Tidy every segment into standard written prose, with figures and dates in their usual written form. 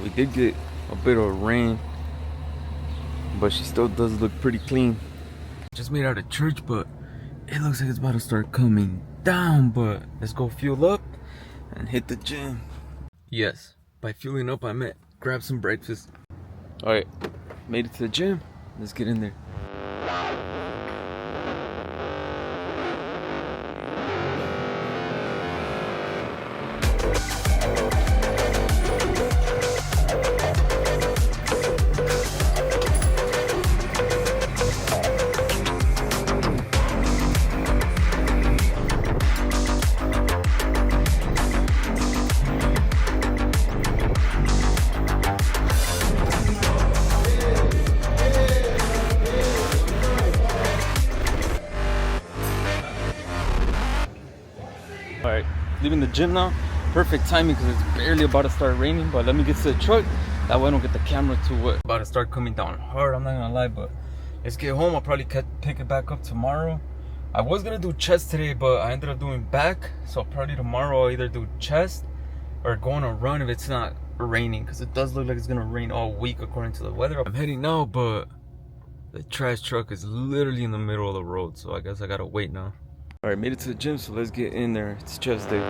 We did get a bit of rain, but she still does look pretty clean. Just made out of church, but it looks like it's about to start coming down. But let's go fuel up and hit the gym. Yes, by fueling up I meant grab some breakfast. Alright, made it to the gym. Let's get in there. Alright, leaving the gym now. Perfect timing because it's barely about to start raining. But let me get to the truck. That way I don't get the camera too wet. About to start coming down hard, I'm not gonna lie. But let's get home. I'll probably pick it back up tomorrow. I was gonna do chest today, but I ended up doing back. So probably tomorrow I'll either do chest or go on a run if it's not raining. Because it does look like it's gonna rain all week according to the weather. I'm heading now, but the trash truck is literally in the middle of the road. So I guess I gotta wait now. Alright, made it to the gym, so let's get in there. It's chest day.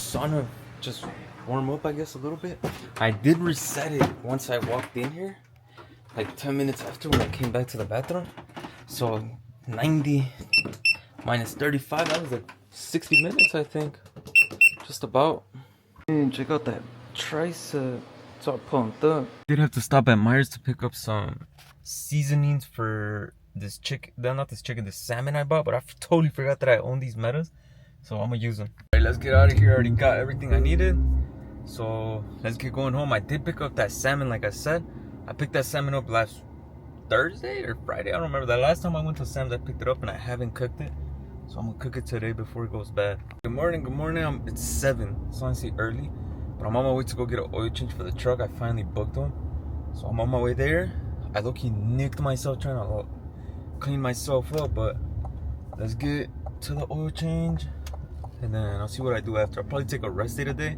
Sauna just warm up, I guess, a little bit. I did reset it once I walked in here, like 10 minutes after when I came back to the bathroom. So 90 minus 35, that was like 60 minutes, I think. Just about. And check out that tricep. It's all pumped up. Did have to stop at Myers to pick up some seasonings for this chicken. Not this chicken, this salmon I bought, but I totally forgot that I own these metas. So I'm gonna use them. Alright, let's get out of here. I already got everything I needed. So let's get going home. I did pick up that salmon, like I said. I picked that salmon up last Thursday or Friday. I don't remember. The last time I went to Sam's, I picked it up and I haven't cooked it. So I'm gonna cook it today before it goes bad. Good morning, good morning. It's 7. It's honestly early. But I'm on my way to go get an oil change for the truck. I finally booked one. So I'm on my way there. I low-key nicked myself trying to clean myself up. But let's get to the oil change. And then I'll see what I do after. I'll probably take a rest day today.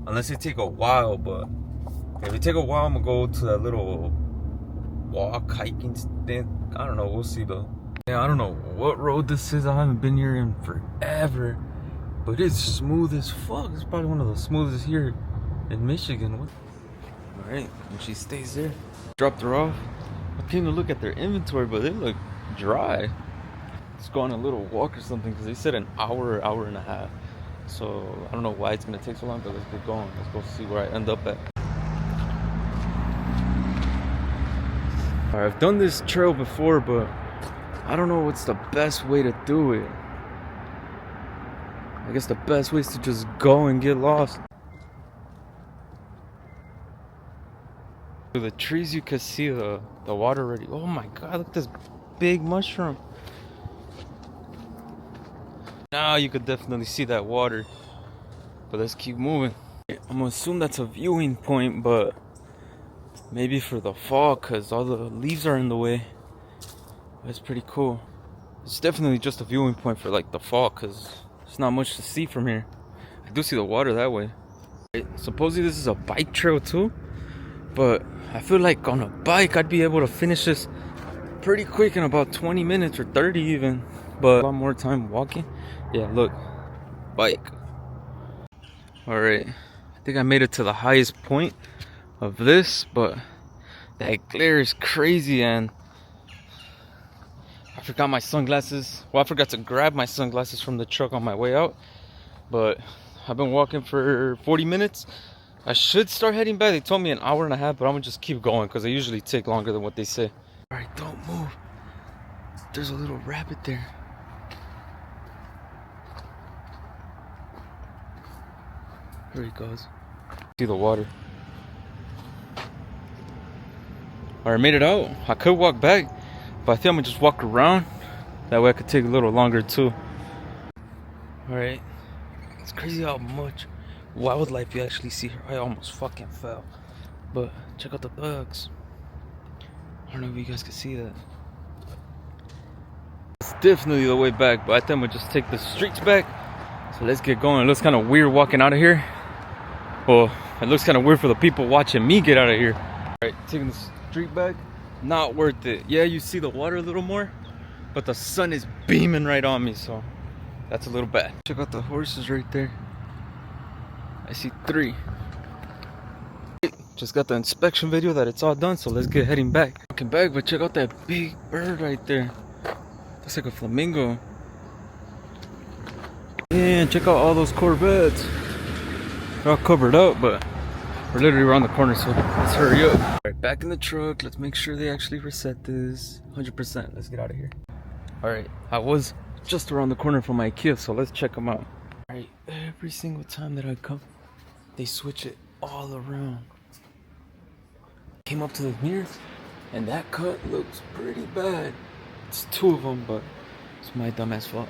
Unless it take a while, but if it take a while, I'm gonna go to that little walk, hiking thing. I don't know, we'll see though. Yeah, I don't know what road this is. I haven't been here in forever. But it's smooth as fuck. It's probably one of the smoothest here in Michigan. Alright, and she stays there. Dropped her off. I came to look at their inventory, but they look dry. Let's go on a little walk or something because they said an hour and a half. So I don't know why it's gonna take so long, but let's get going. Let's go see where I end up at. Alright, I've done this trail before, but I don't know what's the best way to do it. I guess the best way is to just go and get lost. Through the trees you can see the water already. Oh my god, look at this big mushroom. Now you could definitely see that water. But let's keep moving. I'm gonna assume that's a viewing point, but maybe for the fall because all the leaves are in the way. That's pretty cool. It's definitely just a viewing point for like the fall because there's not much to see from here. I do see the water that way. Supposedly this is a bike trail too, but I feel like on a bike I'd be able to finish this pretty quick in about 20 minutes or 30 even. But a lot more time walking. Yeah, look, bike. Alright, I think I made it to the highest point of this, but that glare is crazy and I forgot my sunglasses. Well, I forgot to grab my sunglasses from the truck on my way out. But I've been walking for 40 minutes. I should start heading back. They told me an hour and a half, but I'm gonna just keep going because they usually take longer than what they say. Alright, don't move. There's a little rabbit there. There he goes. See the water. Alright, made it out. I could walk back, but I think I'm gonna just walk around. That way I could take a little longer too. Alright. It's crazy how much wildlife you actually see here. I almost fucking fell. But check out the bugs. I don't know if you guys can see that. It's definitely the way back, but I think I'm gonna just take the streets back. So let's get going. It looks kind of weird walking out of here. Well, it looks kind of weird for the people watching me get out of here. Alright, taking the street back. Not worth it. Yeah, you see the water a little more, but the sun is beaming right on me, so that's a little bad. Check out the horses right there. I see 3. Just got the inspection video that it's all done, so let's get heading back. Walking back, but check out that big bird right there. Looks like a flamingo. And check out all those Corvettes. They're all covered up, but we're literally around the corner, so let's hurry up. Alright, back in the truck. Let's make sure they actually reset this 100%. Let's get out of here. Alright, I was just around the corner from IKEA, so let's check them out. Alright, every single time that I come, they switch it all around. Came up to the mirrors, and that cut looks pretty bad. It's 2 of them, but it's my dumbass fault.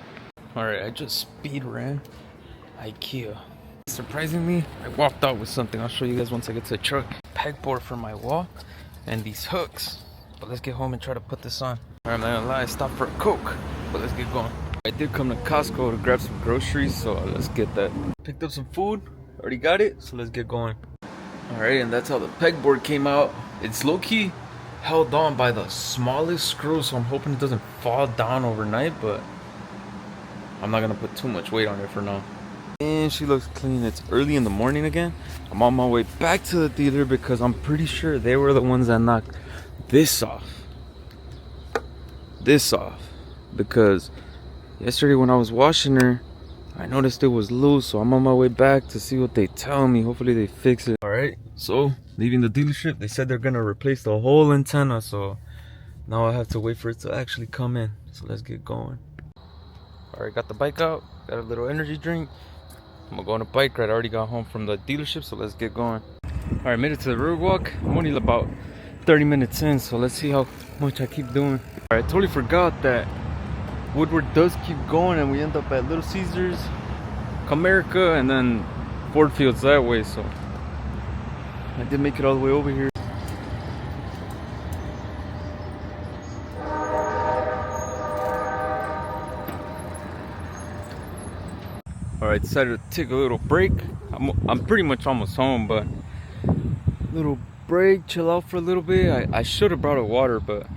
Alright, I just speed ran IKEA. Surprisingly, I walked out with something. I'll show you guys once I get to the truck. Pegboard for my wall and these hooks. But let's get home and try to put this on. Alright, I'm not gonna lie, I stopped for a Coke, but let's get going. I did come to Costco to grab some groceries, so let's get that. Picked up some food, already got it, so let's get going. Alright, and that's how the pegboard came out. It's low-key held on by the smallest screw, so I'm hoping it doesn't fall down overnight, but I'm not gonna put too much weight on it for now. And she looks clean. It's early in the morning again. I'm on my way back to the dealer because I'm pretty sure they were the ones that knocked this off. Because yesterday when I was washing her, I noticed it was loose, so I'm on my way back to see what they tell me. Hopefully they fix it. Alright, so leaving the dealership, they said they're gonna replace the whole antenna, so now I have to wait for it to actually come in. So let's get going. Alright, got the bike out, got a little energy drink. I'm gonna go on a bike ride. I already got home from the dealership, so let's get going. Alright, made it to the road walk. I'm only about 30 minutes in, so let's see how much I keep doing. Alright, I totally forgot that Woodward does keep going, and we end up at Little Caesars, Comerica, and then Ford Fields that way, so I did make it all the way over here. Alright, decided to take a little break. I'm pretty much almost home, but little break, chill out for a little bit. I should have brought a water, but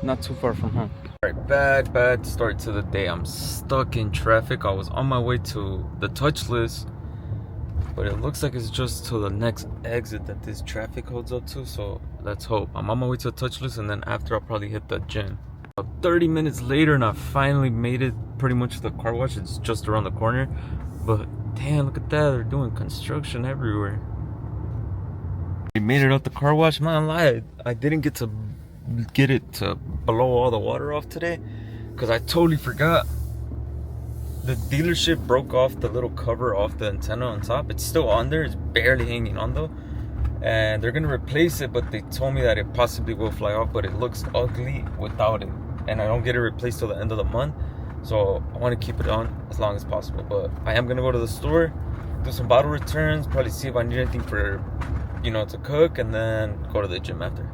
not too far from home. Alright, bad start to the day. I'm stuck in traffic. I was on my way to the Touchless, but it looks like it's just to the next exit that this traffic holds up to, so let's hope. I'm on my way to the Touchless, and then after I'll probably hit the gym. About 30 minutes later, and I finally made it pretty much to the car wash. It's just around the corner, but damn, look at that. They're doing construction everywhere. We made it out the car wash. I'm not gonna lie, I didn't get it to blow all the water off today because I totally forgot. The dealership broke off the little cover off the antenna on top. It's still on there, it's barely hanging on though, and they're gonna replace it, but they told me that it possibly will fly off, but it looks ugly without it, and I don't get it replaced till the end of the month, so I want to keep it on as long as possible. But I am gonna go to the store, do some bottle returns, probably see if I need anything for, you know, to cook, and then go to the gym after.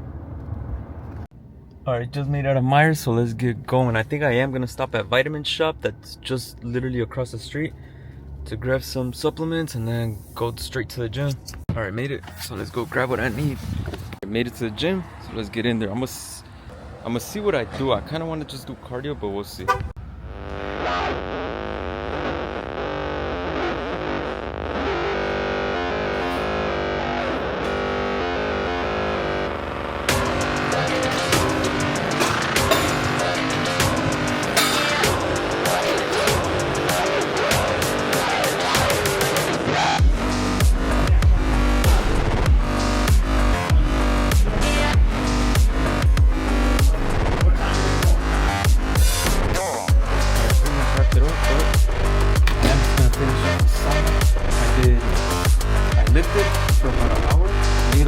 Alright, just made out of Myers, so let's get going. I think I am gonna stop at Vitamin Shop that's just literally across the street to grab some supplements and then go straight to the gym. Alright, made it, so let's go grab what I need. I made it to the gym, so let's get in there. I'm gonna see what I do. I kind of want to just do cardio, but we'll see.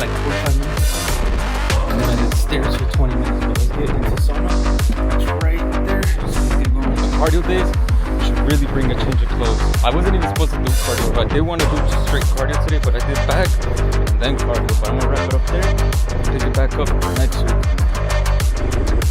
like 45 minutes. And then I did stairs for 20 minutes. But let's get into sauna. It's right there. So let's get going. The cardio days, you should really bring a change of clothes. I wasn't even supposed to do cardio, but I did want to do just straight cardio today, but I did back and then cardio. But I'm gonna wrap it up there and pick it back up next week.